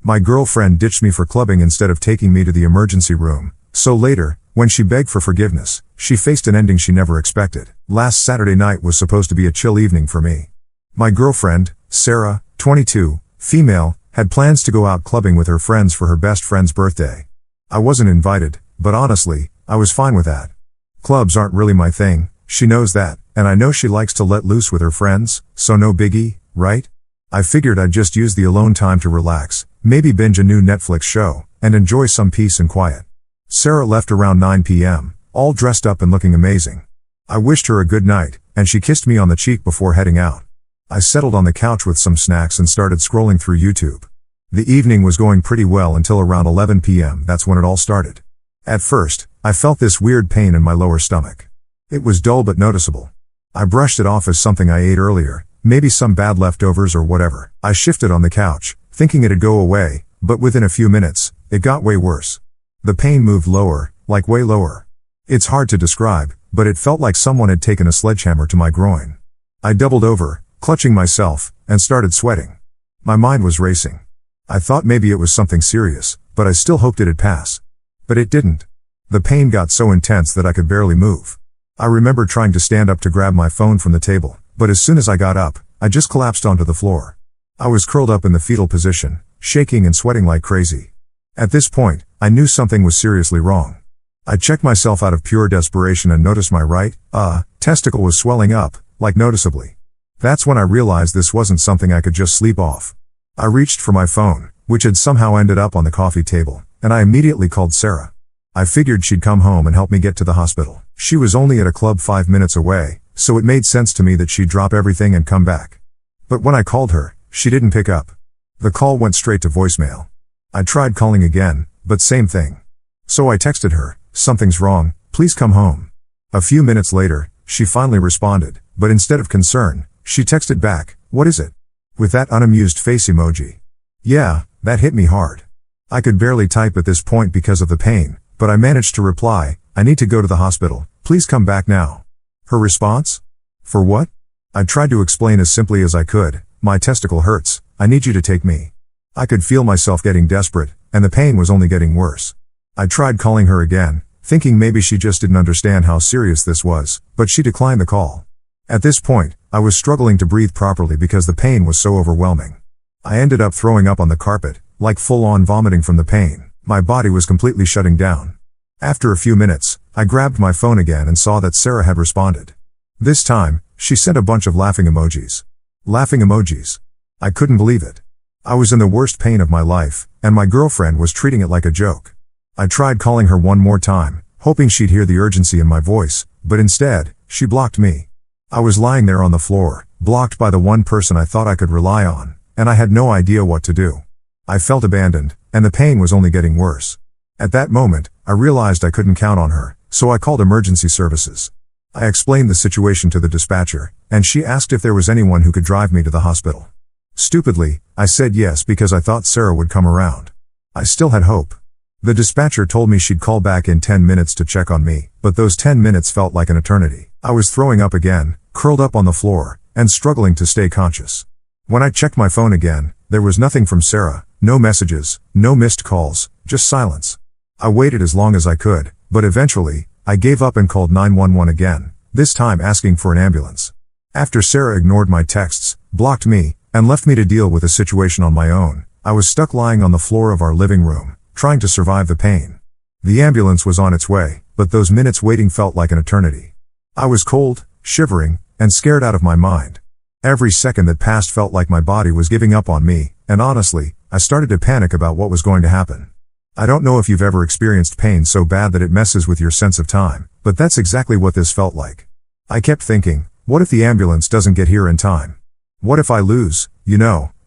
My girlfriend ditched me for clubbing instead of taking me to the emergency room, so later, when she begged for forgiveness, she faced an ending she never expected. Last Saturday night was supposed to be a chill evening for me. My girlfriend, Sarah, 22, female, had plans to go out clubbing with her friends for her best friend's birthday. I wasn't invited, but honestly, I was fine with that. Clubs aren't really my thing, she knows that, and I know she likes to let loose with her friends, so no biggie, right? I figured I'd just use the alone time to relax, maybe binge a new Netflix show, and enjoy some peace and quiet. Sarah left around 9 p.m., all dressed up and looking amazing. I wished her a good night, and she kissed me on the cheek before heading out. I settled on the couch with some snacks and started scrolling through YouTube. The evening was going pretty well until around 11 p.m. That's when it all started. At first, I felt this weird pain in my lower stomach. It was dull but noticeable. I brushed it off as something I ate earlier, maybe some bad leftovers or whatever. I shifted on the couch, thinking it'd go away, but within a few minutes, it got way worse. The pain moved lower, like way lower. It's hard to describe, but it felt like someone had taken a sledgehammer to my groin. I doubled over, clutching myself, and started sweating. My mind was racing. I thought maybe it was something serious, but I still hoped it'd pass. But it didn't. The pain got so intense that I could barely move. I remember trying to stand up to grab my phone from the table, but as soon as I got up, I just collapsed onto the floor. I was curled up in the fetal position, shaking and sweating like crazy. At this point, I knew something was seriously wrong. I checked myself out of pure desperation and noticed my right, testicle was swelling up, like noticeably. That's when I realized this wasn't something I could just sleep off. I reached for my phone, which had somehow ended up on the coffee table, and I immediately called Sarah. I figured she'd come home and help me get to the hospital. She was only at a club 5 minutes away, so it made sense to me that she'd drop everything and come back. But when I called her, she didn't pick up. The call went straight to voicemail. I tried calling again, but same thing. So I texted her, "Something's wrong, please come home." A few minutes later, she finally responded, but instead of concern, she texted back, "What is it?" with that unamused face emoji. Yeah, that hit me hard. I could barely type at this point because of the pain, but I managed to reply, "I need to go to the hospital, please come back now." Her response? "For what?" I tried to explain as simply as I could, "My testicle hurts, I need you to take me." I could feel myself getting desperate, and the pain was only getting worse. I tried calling her again, thinking maybe she just didn't understand how serious this was, but she declined the call. At this point, I was struggling to breathe properly because the pain was so overwhelming. I ended up throwing up on the carpet, like full-on vomiting from the pain. My body was completely shutting down. After a few minutes, I grabbed my phone again and saw that Sarah had responded. This time, she sent a bunch of laughing emojis. Laughing emojis. I couldn't believe it. I was in the worst pain of my life, and my girlfriend was treating it like a joke. I tried calling her one more time, hoping she'd hear the urgency in my voice, but instead, she blocked me. I was lying there on the floor, blocked by the one person I thought I could rely on, and I had no idea what to do. I felt abandoned, and the pain was only getting worse. At that moment, I realized I couldn't count on her, so I called emergency services. I explained the situation to the dispatcher, and she asked if there was anyone who could drive me to the hospital. Stupidly, I said yes because I thought Sarah would come around. I still had hope. The dispatcher told me she'd call back in 10 minutes to check on me, but those 10 minutes felt like an eternity. I was throwing up again, curled up on the floor, and struggling to stay conscious. When I checked my phone again, there was nothing from Sarah, no messages, no missed calls, just silence. I waited as long as I could, but eventually, I gave up and called 911 again, this time asking for an ambulance. After Sarah ignored my texts, blocked me, and left me to deal with the situation on my own, I was stuck lying on the floor of our living room, trying to survive the pain. The ambulance was on its way, but those minutes waiting felt like an eternity. I was cold, shivering, and scared out of my mind. Every second that passed felt like my body was giving up on me, and honestly, I started to panic about what was going to happen. I don't know if you've ever experienced pain so bad that it messes with your sense of time, but that's exactly what this felt like. I kept thinking, what if the ambulance doesn't get here in time? What if I lose,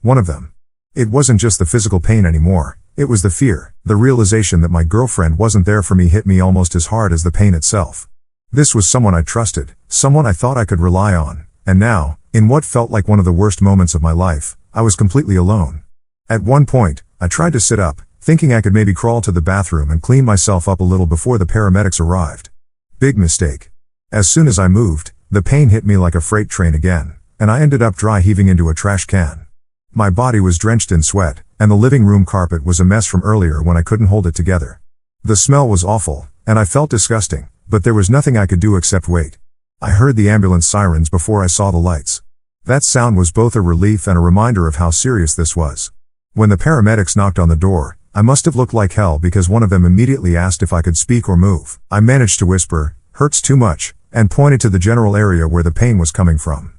one of them? It wasn't just the physical pain anymore, it was the fear, the realization that my girlfriend wasn't there for me hit me almost as hard as the pain itself. This was someone I trusted, someone I thought I could rely on, and now, in what felt like one of the worst moments of my life, I was completely alone. At one point, I tried to sit up, thinking I could maybe crawl to the bathroom and clean myself up a little before the paramedics arrived. Big mistake. As soon as I moved, the pain hit me like a freight train again, and I ended up dry heaving into a trash can. My body was drenched in sweat, and the living room carpet was a mess from earlier when I couldn't hold it together. The smell was awful, and I felt disgusting, but there was nothing I could do except wait. I heard the ambulance sirens before I saw the lights. That sound was both a relief and a reminder of how serious this was. When the paramedics knocked on the door, I must have looked like hell because one of them immediately asked if I could speak or move. I managed to whisper, "Hurts too much," and pointed to the general area where the pain was coming from.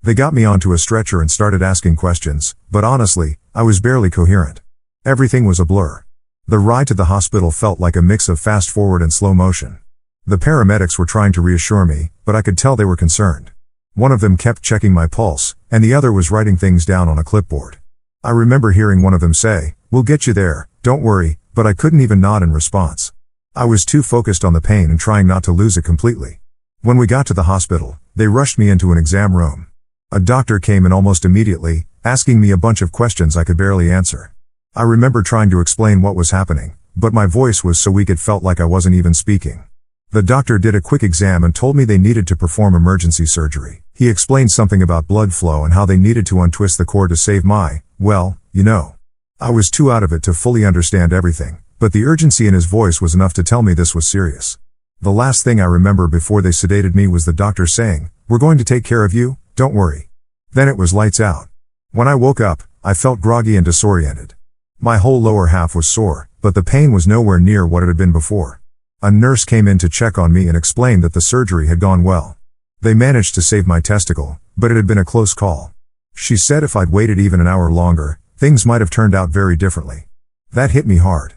They got me onto a stretcher and started asking questions, but honestly, I was barely coherent. Everything was a blur. The ride to the hospital felt like a mix of fast forward and slow motion. The paramedics were trying to reassure me, but I could tell they were concerned. One of them kept checking my pulse, and the other was writing things down on a clipboard. I remember hearing one of them say, "We'll get you there, don't worry," but I couldn't even nod in response. I was too focused on the pain and trying not to lose it completely. When we got to the hospital, they rushed me into an exam room. A doctor came in almost immediately, asking me a bunch of questions I could barely answer. I remember trying to explain what was happening, but my voice was so weak it felt like I wasn't even speaking. The doctor did a quick exam and told me they needed to perform emergency surgery. He explained something about blood flow and how they needed to untwist the cord to save my, well, you know. I was too out of it to fully understand everything, but the urgency in his voice was enough to tell me this was serious. The last thing I remember before they sedated me was the doctor saying, "We're going to take care of you, don't worry." Then it was lights out. When I woke up, I felt groggy and disoriented. My whole lower half was sore, but the pain was nowhere near what it had been before. A nurse came in to check on me and explained that the surgery had gone well. They managed to save my testicle, but it had been a close call. She said if I'd waited even an hour longer, things might have turned out very differently. That hit me hard.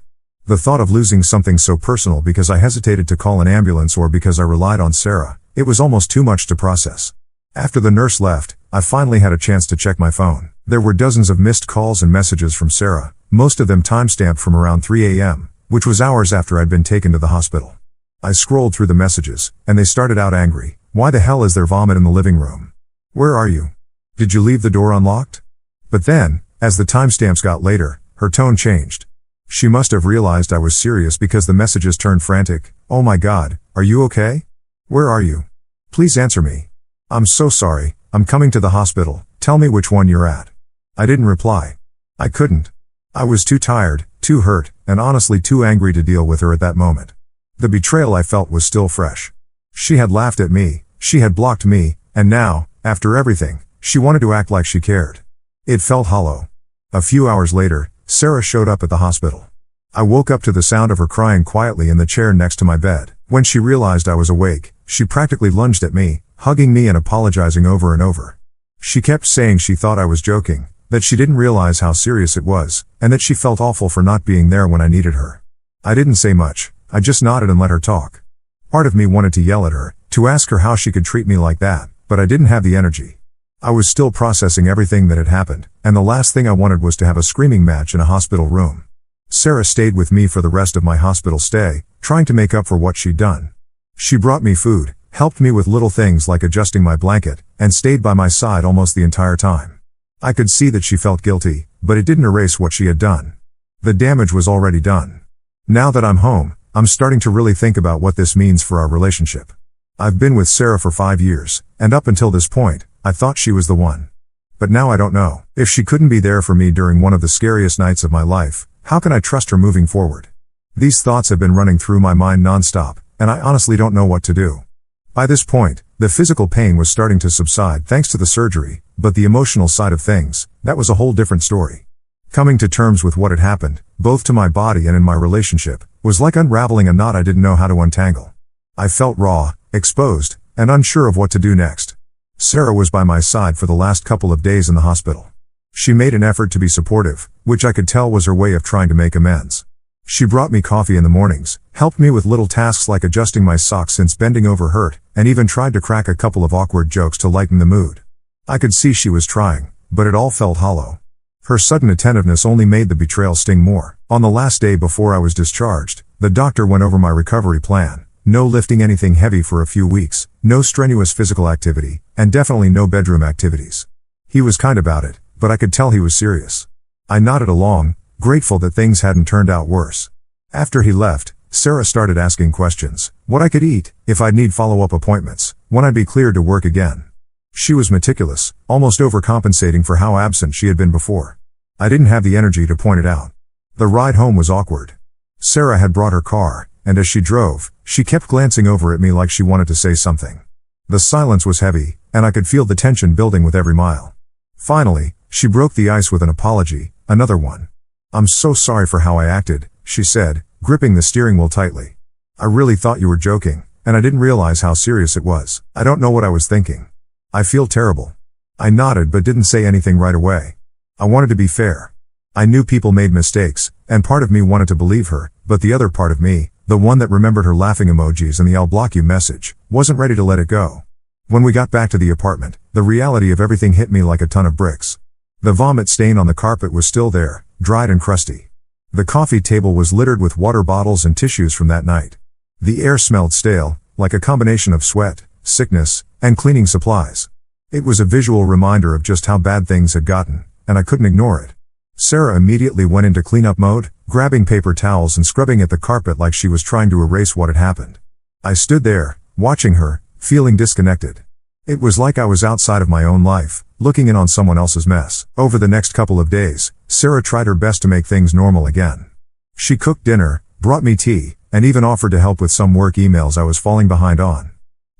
The thought of losing something so personal because I hesitated to call an ambulance or because I relied on Sarah, it was almost too much to process. After the nurse left, I finally had a chance to check my phone. There were dozens of missed calls and messages from Sarah, most of them timestamped from around 3 a.m., which was hours after I'd been taken to the hospital. I scrolled through the messages, and they started out angry. "Why the hell is there vomit in the living room? Where are you? Did you leave the door unlocked?" But then, as the timestamps got later, her tone changed. She must have realized I was serious because the messages turned frantic. "Oh my God, are you okay? Where are you? Please answer me. I'm so sorry, I'm coming to the hospital, tell me which one you're at." I didn't reply. I couldn't. I was too tired, too hurt, and honestly too angry to deal with her at that moment. The betrayal I felt was still fresh. She had laughed at me, she had blocked me, and now, after everything, she wanted to act like she cared. It felt hollow. A few hours later, Sarah showed up at the hospital. I woke up to the sound of her crying quietly in the chair next to my bed. When she realized I was awake, she practically lunged at me, hugging me and apologizing over and over. She kept saying she thought I was joking, that she didn't realize how serious it was, and that she felt awful for not being there when I needed her. I didn't say much, I just nodded and let her talk. Part of me wanted to yell at her, to ask her how she could treat me like that, but I didn't have the energy. I was still processing everything that had happened, and the last thing I wanted was to have a screaming match in a hospital room. Sarah stayed with me for the rest of my hospital stay, trying to make up for what she'd done. She brought me food, helped me with little things like adjusting my blanket, and stayed by my side almost the entire time. I could see that she felt guilty, but it didn't erase what she had done. The damage was already done. Now that I'm home, I'm starting to really think about what this means for our relationship. I've been with Sarah for 5 years, and up until this point, I thought she was the one. But now I don't know. If she couldn't be there for me during one of the scariest nights of my life, how can I trust her moving forward? These thoughts have been running through my mind nonstop, and I honestly don't know what to do. By this point, the physical pain was starting to subside thanks to the surgery, but the emotional side of things, that was a whole different story. Coming to terms with what had happened, both to my body and in my relationship, was like unraveling a knot I didn't know how to untangle. I felt raw, exposed, and unsure of what to do next. Sarah was by my side for the last couple of days in the hospital. She made an effort to be supportive, which I could tell was her way of trying to make amends. She brought me coffee in the mornings, helped me with little tasks like adjusting my socks since bending over hurt, and even tried to crack a couple of awkward jokes to lighten the mood. I could see she was trying, but it all felt hollow. Her sudden attentiveness only made the betrayal sting more. On the last day before I was discharged, the doctor went over my recovery plan. No lifting anything heavy for a few weeks, no strenuous physical activity, and definitely no bedroom activities. He was kind about it, but I could tell he was serious. I nodded along, grateful that things hadn't turned out worse. After he left, Sarah started asking questions. What I could eat, if I'd need follow-up appointments, when I'd be cleared to work again. She was meticulous, almost overcompensating for how absent she had been before. I didn't have the energy to point it out. The ride home was awkward. Sarah had brought her car, and as she drove, she kept glancing over at me like she wanted to say something. The silence was heavy, and I could feel the tension building with every mile. Finally, she broke the ice with an apology, another one. "I'm so sorry for how I acted," she said, gripping the steering wheel tightly. "I really thought you were joking, and I didn't realize how serious it was. I don't know what I was thinking. I feel terrible." I nodded but didn't say anything right away. I wanted to be fair. I knew people made mistakes, and part of me wanted to believe her, but the other part of me, the one that remembered her laughing emojis and the "I'll block you" message, wasn't ready to let it go. When we got back to the apartment, the reality of everything hit me like a ton of bricks. The vomit stain on the carpet was still there, dried and crusty. The coffee table was littered with water bottles and tissues from that night. The air smelled stale, like a combination of sweat, sickness, and cleaning supplies. It was a visual reminder of just how bad things had gotten, and I couldn't ignore it. Sarah immediately went into cleanup mode, grabbing paper towels and scrubbing at the carpet like she was trying to erase what had happened. I stood there, watching her, feeling disconnected. It was like I was outside of my own life, looking in on someone else's mess. Over the next couple of days, Sarah tried her best to make things normal again. She cooked dinner, brought me tea, and even offered to help with some work emails I was falling behind on.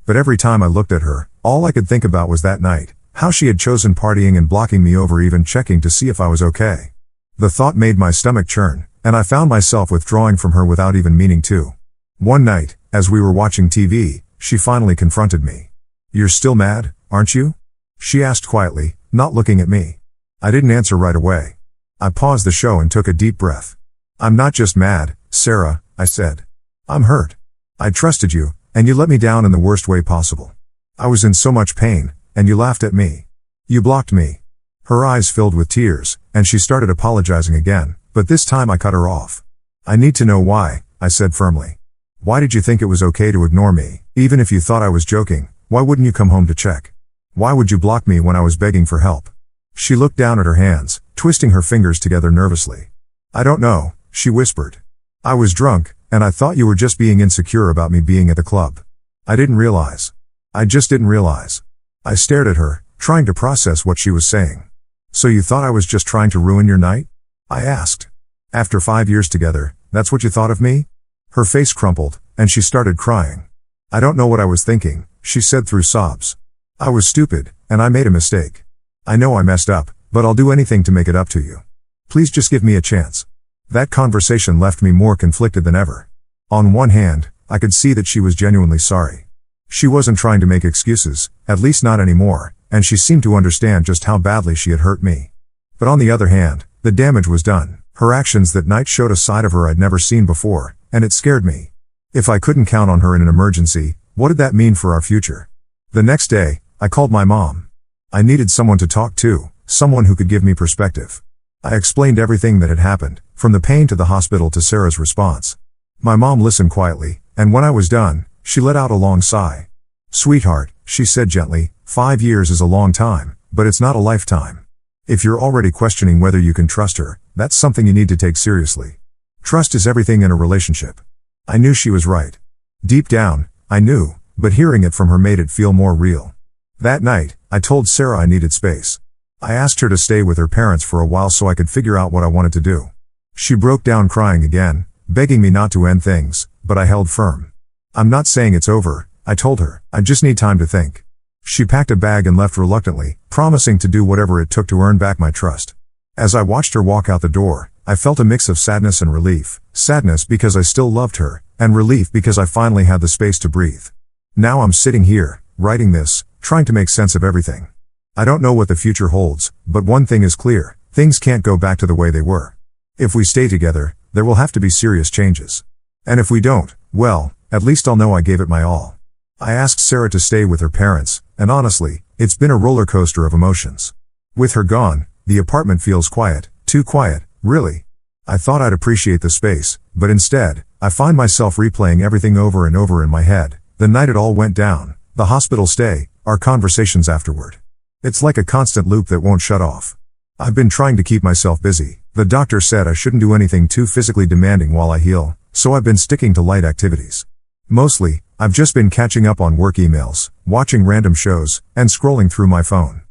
But every time I looked at her, all I could think about was that night, how she had chosen partying and blocking me over even checking to see if I was okay. The thought made my stomach churn, and I found myself withdrawing from her without even meaning to. One night, as we were watching TV, she finally confronted me. "You're still mad, aren't you?" she asked quietly, not looking at me. I didn't answer right away. I paused the show and took a deep breath. "I'm not just mad, Sarah," I said. "I'm hurt. I trusted you, and you let me down in the worst way possible. I was in so much pain, and you laughed at me. You blocked me." Her eyes filled with tears, and she started apologizing again, but this time I cut her off. "I need to know why," I said firmly. "Why did you think it was okay to ignore me? Even if you thought I was joking, why wouldn't you come home to check? Why would you block me when I was begging for help?" She looked down at her hands, twisting her fingers together nervously. "I don't know," she whispered. "I was drunk, and I thought you were just being insecure about me being at the club. I didn't realize. I just didn't realize." I stared at her, trying to process what she was saying. "So you thought I was just trying to ruin your night?" I asked. "After 5 years together, that's what you thought of me?" Her face crumpled, and she started crying. "I don't know what I was thinking," she said through sobs. "I was stupid, and I made a mistake. I know I messed up, but I'll do anything to make it up to you. Please just give me a chance." That conversation left me more conflicted than ever. On one hand, I could see that she was genuinely sorry. She wasn't trying to make excuses, at least not anymore, and she seemed to understand just how badly she had hurt me. But on the other hand, the damage was done. Her actions that night showed a side of her I'd never seen before, and it scared me. If I couldn't count on her in an emergency, what did that mean for our future? The next day, I called my mom. I needed someone to talk to, someone who could give me perspective. I explained everything that had happened, from the pain to the hospital to Sarah's response. My mom listened quietly, and when I was done, she let out a long sigh. "Sweetheart," she said gently, 5 years is a long time, but it's not a lifetime. If you're already questioning whether you can trust her, that's something you need to take seriously. Trust is everything in a relationship." I knew she was right. Deep down, I knew, but hearing it from her made it feel more real. That night, I told Sarah I needed space. I asked her to stay with her parents for a while so I could figure out what I wanted to do. She broke down crying again, begging me not to end things, but I held firm. "I'm not saying it's over," I told her. "I just need time to think." She packed a bag and left reluctantly, promising to do whatever it took to earn back my trust. As I watched her walk out the door, I felt a mix of sadness and relief. Sadness because I still loved her, and relief because I finally had the space to breathe. Now I'm sitting here, writing this, trying to make sense of everything. I don't know what the future holds, but one thing is clear: things can't go back to the way they were. If we stay together, there will have to be serious changes. And if we don't, well, at least I'll know I gave it my all. I asked Sarah to stay with her parents, and honestly, it's been a roller coaster of emotions. With her gone, the apartment feels quiet, too quiet, really. I thought I'd appreciate the space, but instead, I find myself replaying everything over and over in my head. The night it all went down, the hospital stay, our conversations afterward. It's like a constant loop that won't shut off. I've been trying to keep myself busy. The doctor said I shouldn't do anything too physically demanding while I heal, so I've been sticking to light activities. Mostly, I've just been catching up on work emails, watching random shows, and scrolling through my phone.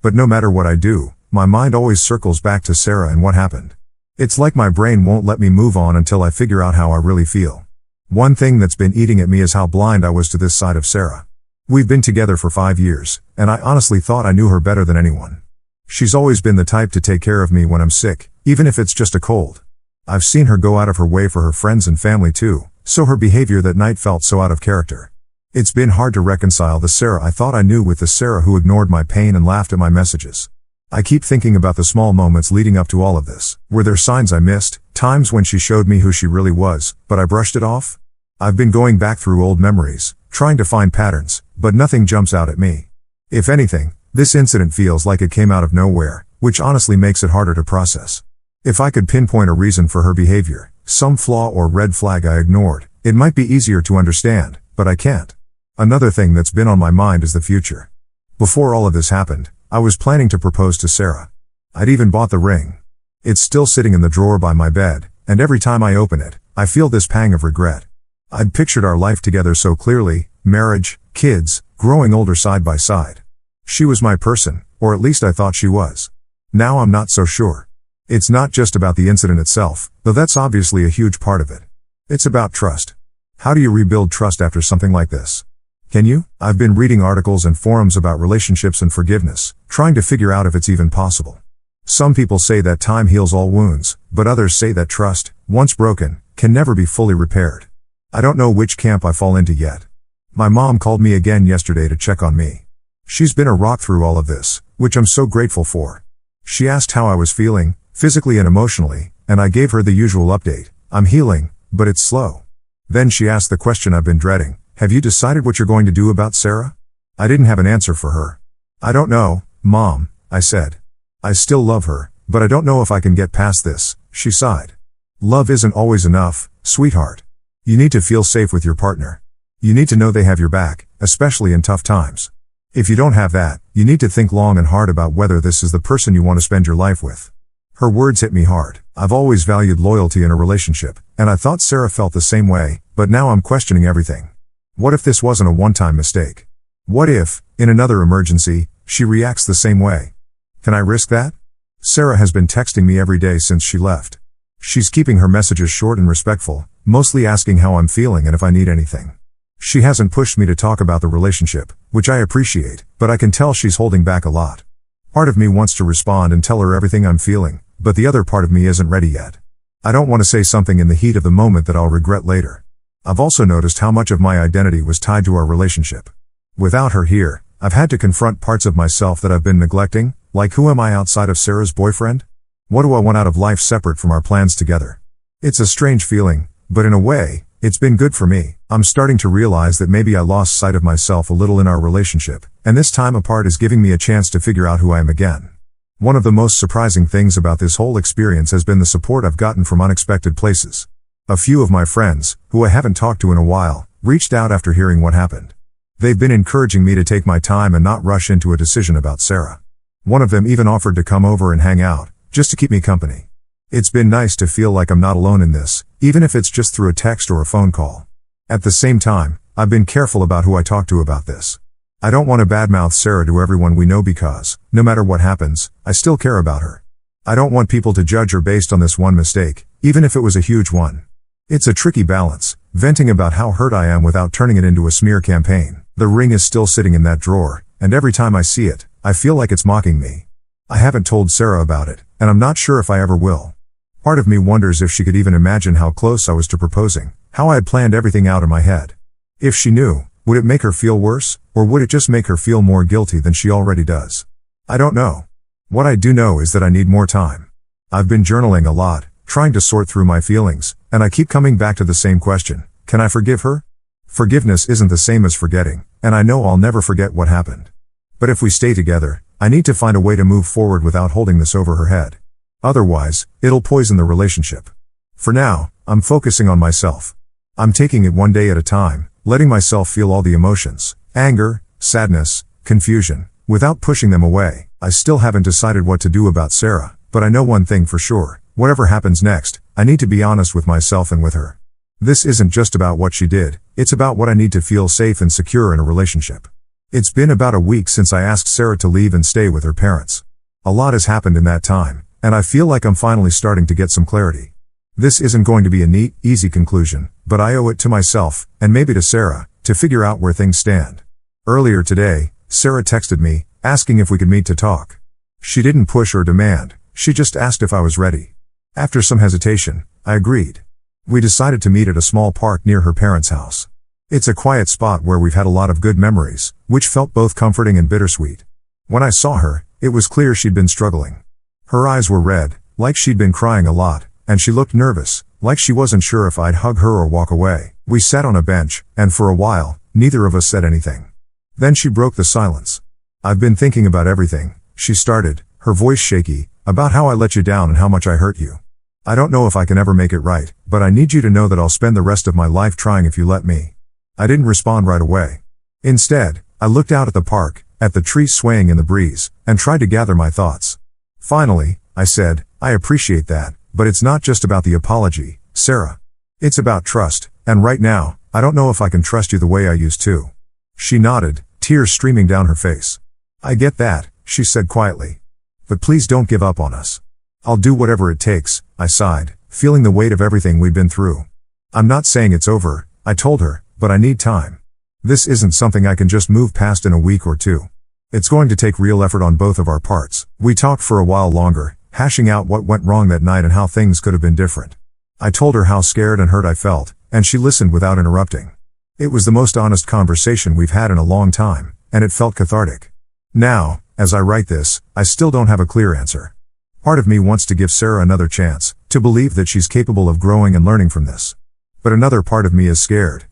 But no matter what I do, my mind always circles back to Sarah and what happened. It's like my brain won't let me move on until I figure out how I really feel. One thing that's been eating at me is how blind I was to this side of Sarah. We've been together for 5 years, and I honestly thought I knew her better than anyone. She's always been the type to take care of me when I'm sick, even if it's just a cold. I've seen her go out of her way for her friends and family too, so her behavior that night felt so out of character. It's been hard to reconcile the Sarah I thought I knew with the Sarah who ignored my pain and laughed at my messages. I keep thinking about the small moments leading up to all of this. Were there signs I missed, times when she showed me who she really was, but I brushed it off? I've been going back through old memories, trying to find patterns, but nothing jumps out at me. If anything, this incident feels like it came out of nowhere, which honestly makes it harder to process. If I could pinpoint a reason for her behavior, some flaw or red flag I ignored, it might be easier to understand, but I can't. Another thing that's been on my mind is the future. Before all of this happened, I was planning to propose to Sarah. I'd even bought the ring. It's still sitting in the drawer by my bed, and every time I open it, I feel this pang of regret. I'd pictured our life together so clearly, marriage, kids, growing older side by side. She was my person, or at least I thought she was. Now I'm not so sure. It's not just about the incident itself, though that's obviously a huge part of it. It's about trust. How do you rebuild trust after something like this? Can you? I've been reading articles and forums about relationships and forgiveness, trying to figure out if it's even possible. Some people say that time heals all wounds, but others say that trust, once broken, can never be fully repaired. I don't know which camp I fall into yet. My mom called me again yesterday to check on me. She's been a rock through all of this, which I'm so grateful for. She asked how I was feeling, physically and emotionally, and I gave her the usual update. I'm healing, but it's slow. Then she asked the question I've been dreading. Have you decided what you're going to do about Sarah? I didn't have an answer for her. I don't know, Mom, I said. I still love her, but I don't know if I can get past this, she sighed. Love isn't always enough, sweetheart. You need to feel safe with your partner. You need to know they have your back, especially in tough times. If you don't have that, you need to think long and hard about whether this is the person you want to spend your life with. Her words hit me hard. I've always valued loyalty in a relationship, and I thought Sarah felt the same way, but now I'm questioning everything. What if this wasn't a one-time mistake? What if, in another emergency, she reacts the same way? Can I risk that? Sarah has been texting me every day since she left. She's keeping her messages short and respectful, mostly asking how I'm feeling and if I need anything. She hasn't pushed me to talk about the relationship, which I appreciate, but I can tell she's holding back a lot. Part of me wants to respond and tell her everything I'm feeling, but the other part of me isn't ready yet. I don't want to say something in the heat of the moment that I'll regret later. I've also noticed how much of my identity was tied to our relationship. Without her here, I've had to confront parts of myself that I've been neglecting, like who am I outside of Sarah's boyfriend? What do I want out of life separate from our plans together? It's a strange feeling, but in a way, it's been good for me. I'm starting to realize that maybe I lost sight of myself a little in our relationship, and this time apart is giving me a chance to figure out who I am again. One of the most surprising things about this whole experience has been the support I've gotten from unexpected places. A few of my friends, who I haven't talked to in a while, reached out after hearing what happened. They've been encouraging me to take my time and not rush into a decision about Sarah. One of them even offered to come over and hang out, just to keep me company. It's been nice to feel like I'm not alone in this, even if it's just through a text or a phone call. At the same time, I've been careful about who I talk to about this. I don't want to badmouth Sarah to everyone we know because, no matter what happens, I still care about her. I don't want people to judge her based on this one mistake, even if it was a huge one. It's a tricky balance, venting about how hurt I am without turning it into a smear campaign. The ring is still sitting in that drawer, and every time I see it, I feel like it's mocking me. I haven't told Sarah about it, and I'm not sure if I ever will. Part of me wonders if she could even imagine how close I was to proposing, how I had planned everything out in my head. If she knew, would it make her feel worse, or would it just make her feel more guilty than she already does? I don't know. What I do know is that I need more time. I've been journaling a lot, trying to sort through my feelings, and I keep coming back to the same question. Can I forgive her? Forgiveness isn't the same as forgetting, and I know I'll never forget what happened. But if we stay together, I need to find a way to move forward without holding this over her head. Otherwise, it'll poison the relationship. For now, I'm focusing on myself. I'm taking it one day at a time, letting myself feel all the emotions, anger, sadness, confusion, without pushing them away. I still haven't decided what to do about Sarah, but I know one thing for sure. Whatever happens next, I need to be honest with myself and with her. This isn't just about what she did, it's about what I need to feel safe and secure in a relationship. It's been about a week since I asked Sarah to leave and stay with her parents. A lot has happened in that time, and I feel like I'm finally starting to get some clarity. This isn't going to be a neat, easy conclusion, but I owe it to myself, and maybe to Sarah, to figure out where things stand. Earlier today, Sarah texted me, asking if we could meet to talk. She didn't push or demand, she just asked if I was ready. After some hesitation, I agreed. We decided to meet at a small park near her parents' house. It's a quiet spot where we've had a lot of good memories, which felt both comforting and bittersweet. When I saw her, it was clear she'd been struggling. Her eyes were red, like she'd been crying a lot, and she looked nervous, like she wasn't sure if I'd hug her or walk away. We sat on a bench, and for a while, neither of us said anything. Then she broke the silence. "I've been thinking about everything," she started, her voice shaky, "about how I let you down and how much I hurt you. I don't know if I can ever make it right, but I need you to know that I'll spend the rest of my life trying if you let me." I didn't respond right away. Instead, I looked out at the park, at the trees swaying in the breeze, and tried to gather my thoughts. Finally, I said, "I appreciate that, but it's not just about the apology, Sarah. It's about trust, and right now, I don't know if I can trust you the way I used to." She nodded, tears streaming down her face. "I get that," she said quietly. "But please don't give up on us." "I'll do whatever it takes," I sighed, feeling the weight of everything we'd been through. "I'm not saying it's over," I told her, "but I need time. This isn't something I can just move past in a week or two. It's going to take real effort on both of our parts." We talked for a while longer, hashing out what went wrong that night and how things could have been different. I told her how scared and hurt I felt, and she listened without interrupting. It was the most honest conversation we've had in a long time, and it felt cathartic. Now, as I write this, I still don't have a clear answer. Part of me wants to give Sarah another chance, to believe that she's capable of growing and learning from this. But another part of me is scared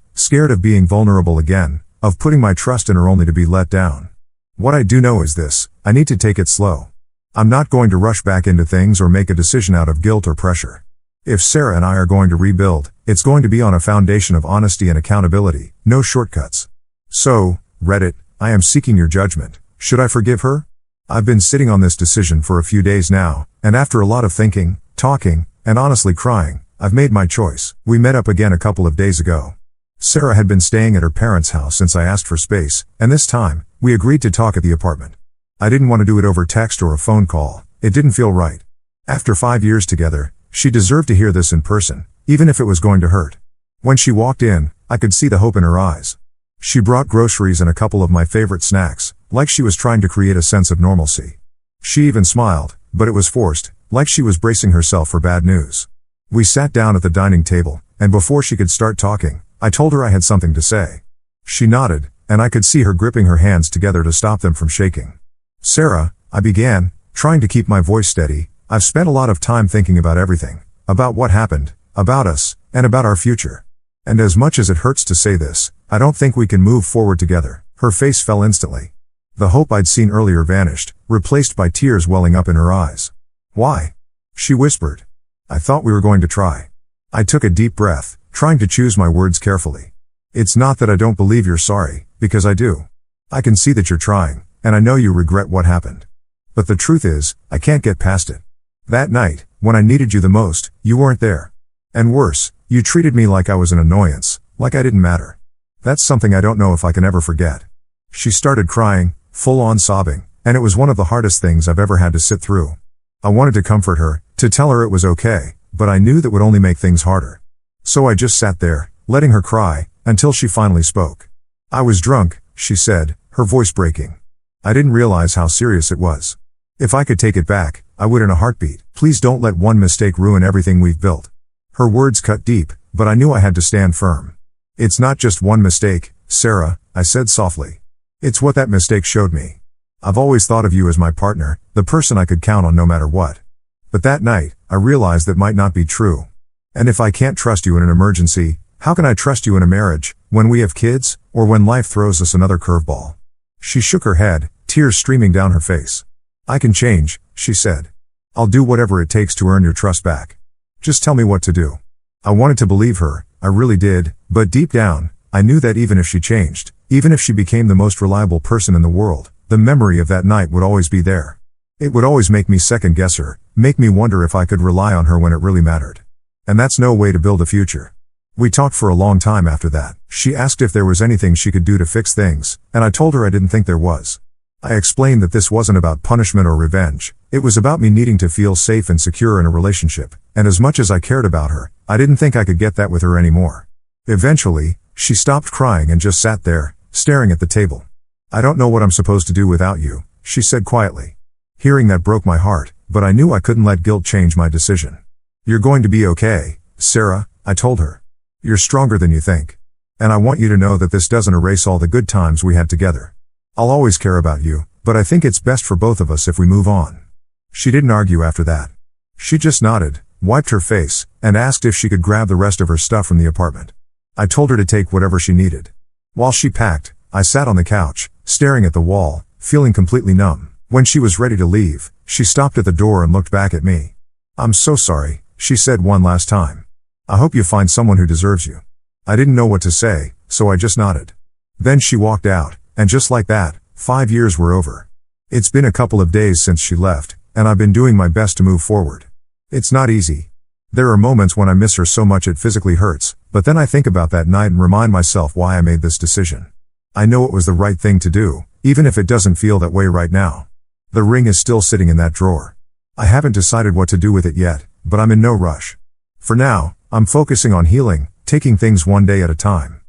of being vulnerable again, of putting my trust in her only to be let down. What I do know is this: I need to take it slow. I'm not going to rush back into things or make a decision out of guilt or pressure. If Sarah and I are going to rebuild, it's going to be on a foundation of honesty and accountability, no shortcuts. So, Reddit, I am seeking your judgment. Should I forgive her? I've been sitting on this decision for a few days now, and after a lot of thinking, talking, and honestly crying, I've made my choice. We met up again a couple of days ago. Sarah had been staying at her parents' house since I asked for space, and this time, we agreed to talk at the apartment. I didn't want to do it over text or a phone call. It didn't feel right. After 5 years together, she deserved to hear this in person, even if it was going to hurt. When she walked in, I could see the hope in her eyes. She brought groceries and a couple of my favorite snacks, like she was trying to create a sense of normalcy. She even smiled, but it was forced, like she was bracing herself for bad news. We sat down at the dining table, and before she could start talking, I told her I had something to say. She nodded, and I could see her gripping her hands together to stop them from shaking. "Sarah," I began, trying to keep my voice steady, "I've spent a lot of time thinking about everything. About what happened, about us, and about our future. And as much as it hurts to say this, I don't think we can move forward together." Her face fell instantly. The hope I'd seen earlier vanished, replaced by tears welling up in her eyes. "Why?" she whispered. "I thought we were going to try." I took a deep breath, trying to choose my words carefully. "It's not that I don't believe you're sorry, because I do. I can see that you're trying, and I know you regret what happened. But the truth is, I can't get past it. That night, when I needed you the most, you weren't there. And worse, you treated me like I was an annoyance, like I didn't matter. That's something I don't know if I can ever forget." She started crying, full-on sobbing, and it was one of the hardest things I've ever had to sit through. I wanted to comfort her, to tell her it was okay, but I knew that would only make things harder. So I just sat there, letting her cry, until she finally spoke. "I was drunk," she said, her voice breaking. "I didn't realize how serious it was. If I could take it back, I would in a heartbeat. Please don't let one mistake ruin everything we've built." Her words cut deep, but I knew I had to stand firm. "It's not just one mistake, Sarah," I said softly. "It's what that mistake showed me. I've always thought of you as my partner, the person I could count on no matter what. But that night, I realized that might not be true. And if I can't trust you in an emergency, how can I trust you in a marriage, when we have kids, or when life throws us another curveball?" She shook her head, tears streaming down her face. "I can change," she said. "I'll do whatever it takes to earn your trust back. Just tell me what to do." I wanted to believe her, I really did, but deep down, I knew that even if she changed, even if she became the most reliable person in the world, the memory of that night would always be there. It would always make me second guess her, make me wonder if I could rely on her when it really mattered. And that's no way to build a future. We talked for a long time after that. She asked if there was anything she could do to fix things, and I told her I didn't think there was. I explained that this wasn't about punishment or revenge, it was about me needing to feel safe and secure in a relationship, and as much as I cared about her, I didn't think I could get that with her anymore. Eventually, she stopped crying and just sat there, staring at the table. "I don't know what I'm supposed to do without you," she said quietly. Hearing that broke my heart, but I knew I couldn't let guilt change my decision. "You're going to be okay, Sarah," I told her. "You're stronger than you think. And I want you to know that this doesn't erase all the good times we had together. I'll always care about you, but I think it's best for both of us if we move on." She didn't argue after that. She just nodded, wiped her face, and asked if she could grab the rest of her stuff from the apartment. I told her to take whatever she needed. While she packed, I sat on the couch, staring at the wall, feeling completely numb. When she was ready to leave, she stopped at the door and looked back at me. "I'm so sorry," she said one last time. "I hope you find someone who deserves you." I didn't know what to say, so I just nodded. Then she walked out, and just like that, 5 years were over. It's been a couple of days since she left, and I've been doing my best to move forward. It's not easy. There are moments when I miss her so much it physically hurts, but then I think about that night and remind myself why I made this decision. I know it was the right thing to do, even if it doesn't feel that way right now. The ring is still sitting in that drawer. I haven't decided what to do with it yet, but I'm in no rush. For now, I'm focusing on healing, taking things one day at a time.